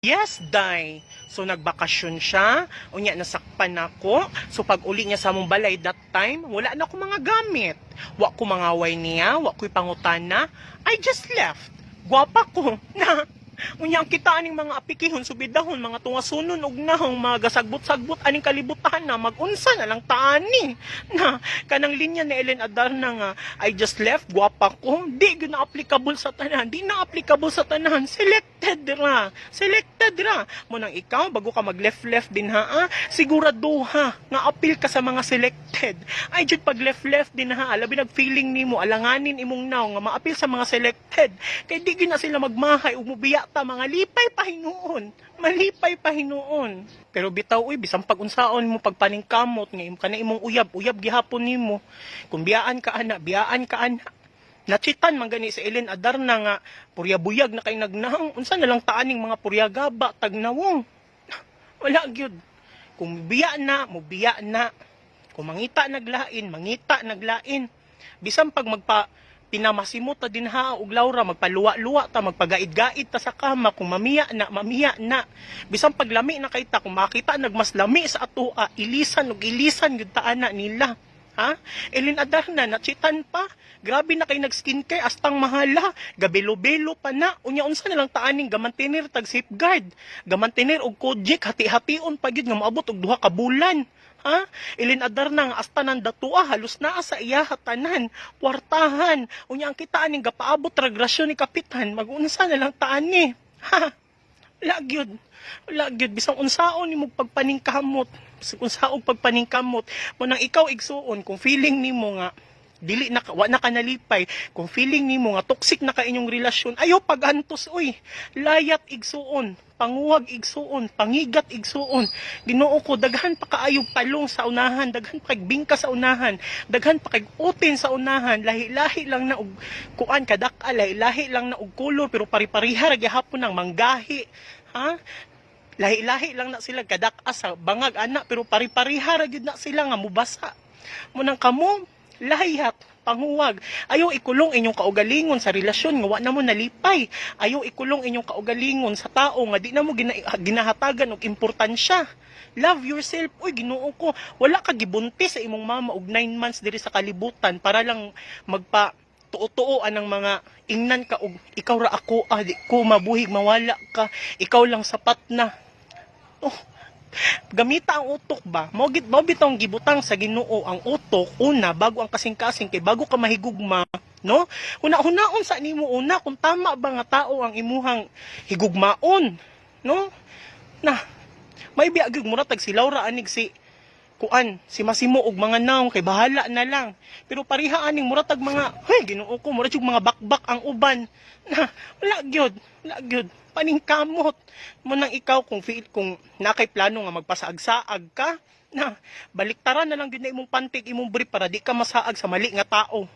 Yes, Day. So, nagbakasyon siya. Unya, nasakpan ako. So, pag uli niya sa mong balay that time, wala na ako mga gamit. Wa ko mangaway niya, wa ko'y pangutana. I just left. Gwapa ko. Na, unya, ang kitaan ng mga apikihon, subidahon, mga tungasunon, ug nahong, mga gasagbot-sagbot, aning kalibutan na, mag-unsa na lang taani. Na, kanang linya ni Ellen Adarna nga, I just left, gwapa ko. Di na applicable sa tanan. Di na applicable sa tanan. Selected ra. Selected ra. Munang ikaw, bago ka mag-left-left din ha, siguraduha nga appeal ka sa mga selected. Ay, jud pag left-left din ha, labi nag-feeling nimo, alanganin imong naw nga ma-appeal sa mga selected. Kay di na sila magmahay ug mubiya ta, mga lipay pa hinuon. Malipay pa hinuon. Pero bitaw, uy, bisang pag-unsaon mo pagpaningkamot, nga ka na imong uyab gihapon nimo. Kung biyaan ka ana, biyaan ka ana. Nachitan man gani sa Ellen Adarna nga puryabuyag na kay nagnahang, unsa na lang taaning mga puryagaba tagnawong. Wala gyud. Kung biya na, mo biya na. Kung mangita naglain, mangita naglain. Bisan pag pinamasimot ta din ha og Laura, magpaluwa-luwa ta, magpagaid-gaid ta sa kama, kung mamiya na. Bisan pag lami na kay ta, kung makita nagmas lami sa atoa, ilisan gyud ta ana nila. Ha? Ellen Adarna, nachitan pa. Grabe na kay nag-skincare, astang mahala. Gabelo-belo pa na. Unya-unsa na lang taaning gamantinir tag safeguard. Gamantinir og Kojic, hati-hation pa gyud nga maabot og 2 ka bulan. Ha? Ellen Adarna nga asta nang datua, halos naa sa iya hatanan, kwartahan. Unya ang kitaan ning gapaabot ra grasyon ni kapitan, mag-unsa na lang taani. Ha? Wala gyud bisang unsaon nimo pagpaningkamot. Bisang unsaon pagpaningkamot mo nang ikaw igsuon kung feeling nimo nga dili na wa na ka nalipay, kung feeling nimo nga toxic na ka inyong relasyon, ayo pagantos uy. Layat igsuon, panguwag igsuon, pangigat igsuon. Ginoo ko, daghan pa kaayog talong sa unahan, daghan pa kay bingka sa unahan, daghan pa kay utin sa unahan, lahi-lahi lang na og kuan kadak-a, lahi-lahi lang na og color, pero pari-pariha ra gyapon ng manggahi. Ha? Lahi-lahi lang na sila kadak-a sa bangag ana, pero pari-pariha ra gyud na sila nga mubasa. Munang kamo layat, panguwag. Ayaw ikulong inyong kaugalingon sa relasyon nga wa na mo nalipay. Ayaw ikulong inyong kaugalingon sa tao nga di na mo ginahatagan og importansya. Love yourself. Uy, Ginoo ko, wala ka gibuntis sa imong mama og 9 months diri sa kalibutan para lang magpa tuo-tuoan ng mga ingnan ka og ikaw ra ako, di ko mabuhig mawala ka, ikaw lang sapat na. Oh, gamita ang utok ba? Mao bitong gibutang sa Ginoo ang utok una bago ang kasing-kasing, kay bago ka mahigugma, no? Hunaon sa nimo una kung tama ba nga tao ang imuhang higugmaon, no? Na may biagig mura tag si Laura anig si kuan, si Masimo og mga naong kay bahala na lang. Pero pariha aning mura tag mga, hey, Ginoo ko, mura jud mga bakbak ang uban. Na wala gyud paningkamot mo nang ikaw kung nakay plano nga magpasaag-saag ka, na baliktaran na lang gyud na imong pantig, imong brief para di ka masaag sa mali nga tao.